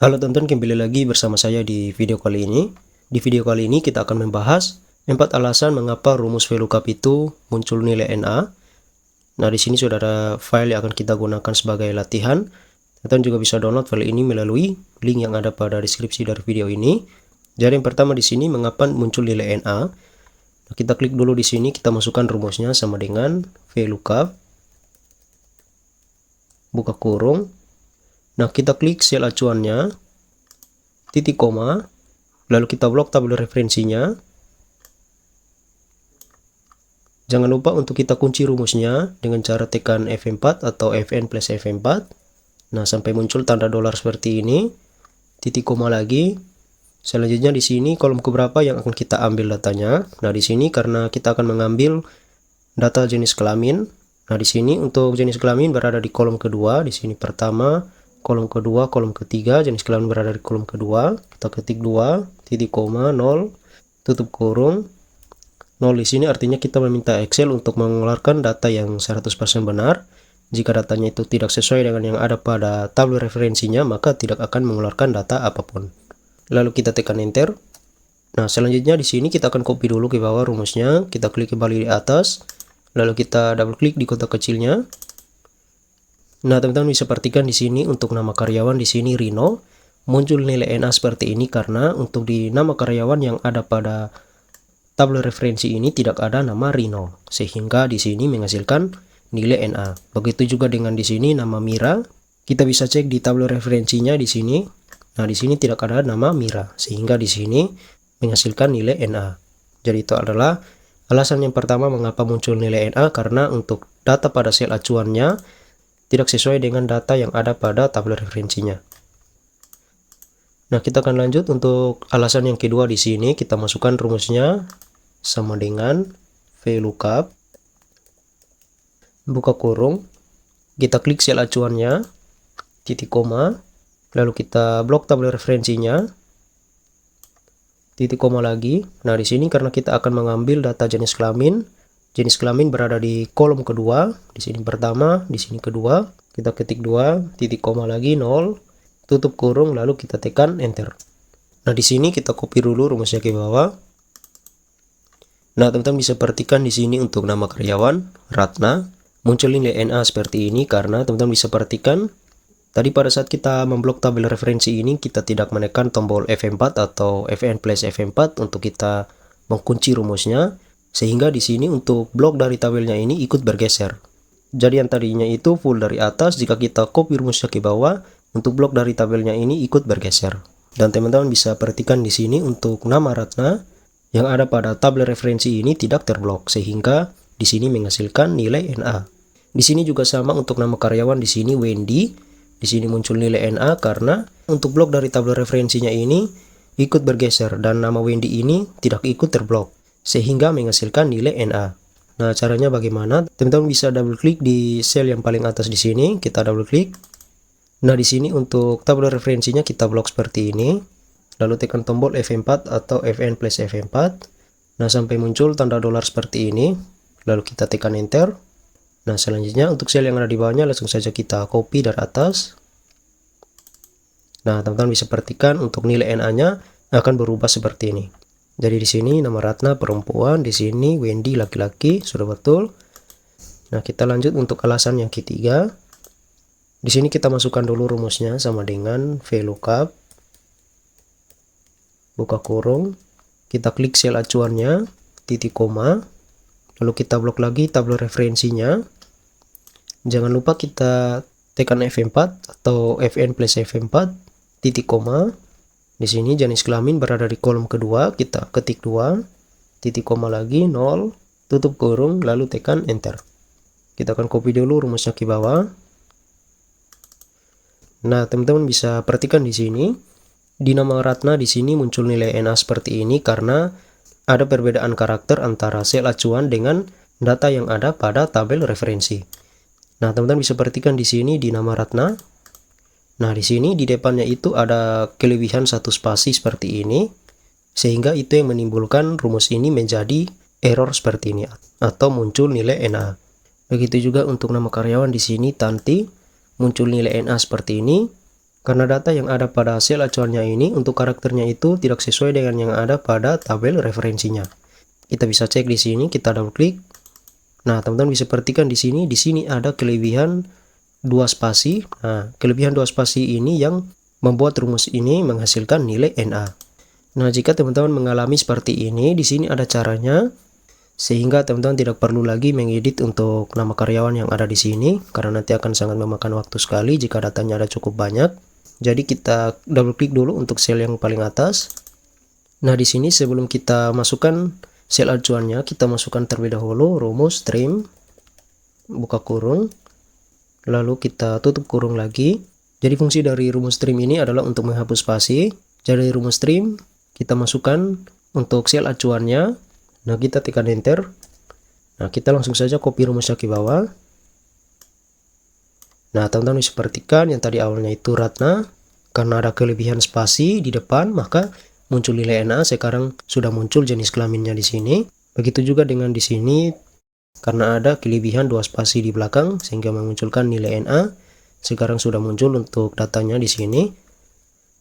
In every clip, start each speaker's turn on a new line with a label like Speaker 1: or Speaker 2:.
Speaker 1: Halo teman-teman, kembali lagi bersama saya di video kali ini. Di video kali ini kita akan membahas 4 alasan mengapa rumus VLOOKUP itu muncul nilai NA. Nah, di sini sudah ada file yang akan kita gunakan sebagai latihan. Teman-teman juga bisa download file ini melalui link yang ada pada deskripsi dari video ini. Jadi yang pertama di sini mengapa muncul nilai NA. Nah, kita klik dulu di sini, kita masukkan rumusnya sama dengan VLOOKUP, buka kurung. Nah, kita klik sel acuannya, titik koma, lalu kita blok tabel referensinya. Jangan lupa untuk kita kunci rumusnya dengan cara tekan F4 atau Fn plus F4. Nah, sampai muncul tanda dolar seperti ini, titik koma lagi. Selanjutnya di sini kolom keberapa yang akan kita ambil datanya. Nah, di sini karena kita akan mengambil data jenis kelamin. Nah, di sini untuk jenis kelamin berada di kolom kedua, di sini pertama, kolom kedua, kolom ketiga, jenis kelamin berada di kolom kedua. Kita ketik 2, titik koma, 0, tutup kurung. 0 di sini artinya kita meminta Excel untuk mengeluarkan data yang 100% benar. Jika datanya itu tidak sesuai dengan yang ada pada tabel referensinya, maka tidak akan mengeluarkan data apapun. Lalu kita tekan enter. Nah, selanjutnya di sini kita akan copy dulu ke bawah rumusnya. Kita klik kembali di atas. Lalu kita double klik di kotak kecilnya. Nah, teman-teman bisa perhatikan di sini untuk nama karyawan di sini Rino, muncul nilai NA seperti ini karena untuk di nama karyawan yang ada pada tabel referensi ini tidak ada nama Rino, sehingga di sini menghasilkan nilai NA. Begitu juga dengan di sini nama Mira, kita bisa cek di tabel referensinya di sini. Nah, di sini tidak ada nama Mira, sehingga di sini menghasilkan nilai NA. Jadi itu adalah alasan yang pertama mengapa muncul nilai NA, karena untuk data pada sel acuannya tidak sesuai dengan data yang ada pada tabel referensinya. Nah, kita akan lanjut untuk alasan yang kedua di sini. Kita masukkan rumusnya sama dengan VLOOKUP, buka kurung, kita klik sel acuannya, titik koma, lalu kita blok tabel referensinya, titik koma lagi. Nah, di sini karena kita akan mengambil data jenis kelamin. Jenis kelamin berada di kolom kedua, di sini pertama, di sini kedua. Kita ketik 2, titik koma lagi, 0, tutup kurung, lalu kita tekan enter. Nah, di sini kita copy dulu rumusnya ke bawah. Nah, teman-teman bisa perhatikan di sini untuk nama karyawan Ratna, muncul nilai NA seperti ini karena teman-teman bisa perhatikan tadi pada saat kita memblok tabel referensi ini, kita tidak menekan tombol F4 atau Fn plus F4 untuk kita mengunci rumusnya. Sehingga di sini untuk blok dari tabelnya ini ikut bergeser. Jadi yang tadinya itu full dari atas, jika kita copy rumusnya ke bawah, untuk blok dari tabelnya ini ikut bergeser. Dan teman-teman bisa perhatikan di sini untuk nama Ratna yang ada pada tabel referensi ini tidak terblok, sehingga di sini menghasilkan nilai NA. Di sini juga sama untuk nama karyawan di sini Wendy. Di sini muncul nilai NA karena untuk blok dari tabel referensinya ini ikut bergeser dan nama Wendy ini tidak ikut terblok, sehingga menghasilkan nilai NA. Nah, caranya bagaimana? Teman-teman bisa double klik di sel yang paling atas di sini, kita double klik. Nah, di sini untuk tabel referensinya kita blok seperti ini. Lalu tekan tombol F4 atau Fn plus F4. Nah, sampai muncul tanda dolar seperti ini. Lalu kita tekan enter. Nah, selanjutnya untuk sel yang ada di bawahnya langsung saja kita copy dari atas. Nah, teman-teman bisa perhatikan untuk nilai NA-nya akan berubah seperti ini. Jadi di sini nama Ratna perempuan, di sini Wendy laki-laki, sudah betul. Nah, kita lanjut untuk alasan yang ketiga. Di sini kita masukkan dulu rumusnya sama dengan VLOOKUP, buka kurung, kita klik sel acuannya, titik koma, lalu kita blok lagi tabel referensinya. Jangan lupa kita tekan F4 atau Fn plus F4, titik koma. Di sini jenis kelamin berada di kolom kedua, kita ketik 2, titik koma lagi, 0, tutup kurung, lalu tekan enter. Kita akan copy dulu rumusnya ke bawah. Nah, teman-teman bisa perhatikan di sini, di nama Ratna di sini muncul nilai NA seperti ini karena ada perbedaan karakter antara sel acuan dengan data yang ada pada tabel referensi. Nah, teman-teman bisa perhatikan di sini di nama Ratna. Nah, di sini di depannya itu ada kelebihan satu spasi seperti ini, sehingga itu yang menimbulkan rumus ini menjadi error seperti ini atau muncul nilai NA. Begitu juga untuk nama karyawan di sini Tanti, muncul nilai NA seperti ini Karena data yang ada pada sel acuannya ini untuk karakternya itu tidak sesuai dengan yang ada pada tabel referensinya. Kita bisa cek di sini, kita double klik. Nah, teman-teman bisa perhatikan di sini ada kelebihan 2 spasi. Nah, kelebihan 2 spasi ini yang membuat rumus ini menghasilkan nilai NA. Nah, jika teman-teman mengalami seperti ini, di sini ada caranya sehingga teman-teman tidak perlu lagi mengedit untuk nama karyawan yang ada di sini karena nanti akan sangat memakan waktu sekali jika datanya ada cukup banyak. Jadi kita double klik dulu untuk sel yang paling atas. Nah, di sini sebelum kita masukkan sel acuannya, kita masukkan terlebih dahulu rumus trim, buka kurung, lalu kita tutup kurung lagi. Jadi fungsi dari rumus trim ini adalah untuk menghapus spasi. Jadi rumus trim kita masukkan untuk sel acuannya. Nah, kita tekan enter. Nah, kita langsung saja copy rumusnya ke bawah. Nah, teman-teman bisa perhatikan yang tadi awalnya itu Ratna, karena ada kelebihan spasi di depan, maka muncul nilai NA. Sekarang sudah muncul jenis kelaminnya di sini. Begitu juga dengan di sini, karena ada kelebihan 2 spasi di belakang, sehingga memunculkan nilai NA. Sekarang sudah muncul untuk datanya di sini.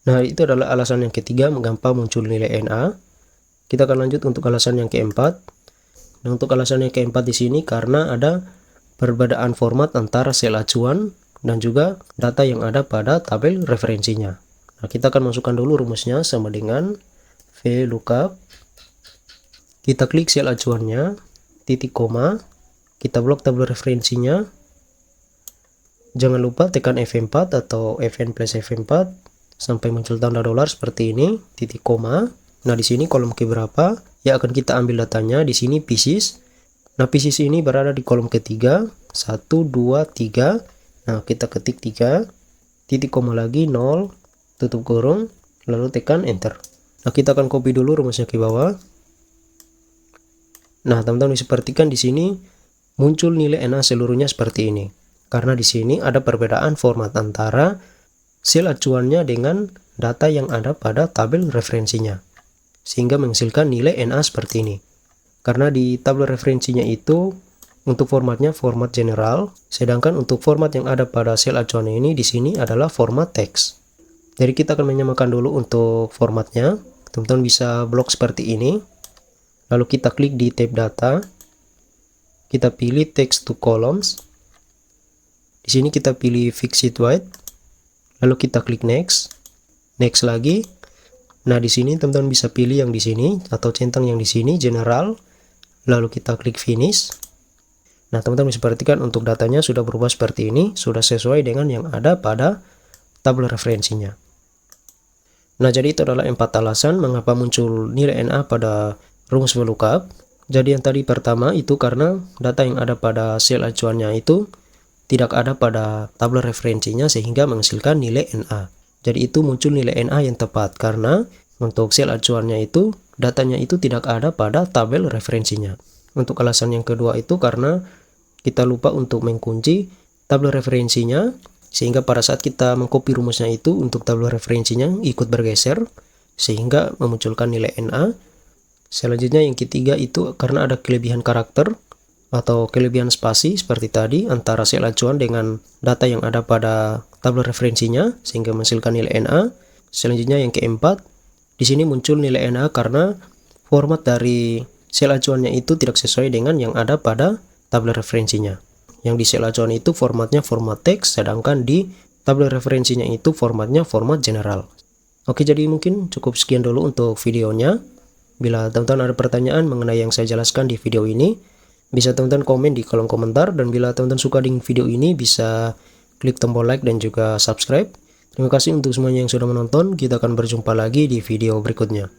Speaker 1: Nah, itu adalah alasan yang ketiga mengapa muncul nilai NA. Kita akan lanjut untuk alasan yang keempat. Nah, untuk alasan yang keempat di sini karena ada perbedaan format antara sel acuan dan juga data yang ada pada tabel referensinya. Nah, kita akan masukkan dulu rumusnya sama dengan VLOOKUP. Kita klik sel acuannya, titik koma, kita blok tabel referensinya. Jangan lupa tekan F4 atau Fn plus F4 sampai muncul tanda dolar seperti ini, titik koma. Nah, di sini kolom keberapa ya akan kita ambil datanya. Di sini pieces. Nah, pieces ini berada di kolom ketiga, 1, 2, 3. Nah, kita ketik 3, titik koma lagi, 0, tutup kurung, lalu tekan enter. Nah, kita akan copy dulu rumusnya ke bawah. Nah, teman-teman bisa perhatikan di sini muncul nilai NA seluruhnya seperti ini. Karena di sini ada perbedaan format antara sel acuannya dengan data yang ada pada tabel referensinya. Sehingga menghasilkan nilai NA seperti ini. Karena di tabel referensinya itu untuk formatnya format general, sedangkan untuk format yang ada pada sel acuan ini di sini adalah format teks. Jadi kita akan menyamakan dulu untuk formatnya. Teman-teman bisa blok seperti ini. Lalu kita klik di tab data. Kita pilih text to columns. Di sini kita pilih fixed width. Lalu kita klik next. Next lagi. Nah, di sini teman-teman bisa pilih yang di sini atau centang yang di sini general. Lalu kita klik finish. Nah, teman-teman bisa perhatikan untuk datanya sudah berubah seperti ini, sudah sesuai dengan yang ada pada tabel referensinya. Nah, jadi itu adalah 4 alasan mengapa muncul nilai NA pada rumus VLOOKUP. Jadi yang tadi pertama itu karena data yang ada pada sel acuannya itu tidak ada pada tabel referensinya sehingga menghasilkan nilai NA. Jadi itu muncul nilai NA yang tepat karena untuk sel acuannya itu datanya itu tidak ada pada tabel referensinya. Untuk alasan yang kedua itu karena kita lupa untuk mengunci tabel referensinya sehingga pada saat kita mengcopy rumusnya itu untuk tabel referensinya ikut bergeser sehingga memunculkan nilai NA. Selanjutnya yang ketiga itu karena ada kelebihan karakter atau kelebihan spasi seperti tadi antara sel acuan dengan data yang ada pada tabel referensinya sehingga menghasilkan nilai NA. Selanjutnya yang keempat, di sini muncul nilai NA karena format dari sel acuannya itu tidak sesuai dengan yang ada pada tabel referensinya. Yang di sel acuan itu formatnya format teks, sedangkan di tabel referensinya itu formatnya format general. Oke, jadi mungkin cukup sekian dulu untuk videonya. Bila teman-teman ada pertanyaan mengenai yang saya jelaskan di video ini, bisa teman-teman komen di kolom komentar. Dan bila teman-teman suka dengan video ini, bisa klik tombol like dan juga subscribe. Terima kasih untuk semuanya yang sudah menonton. Kita akan berjumpa lagi di video berikutnya.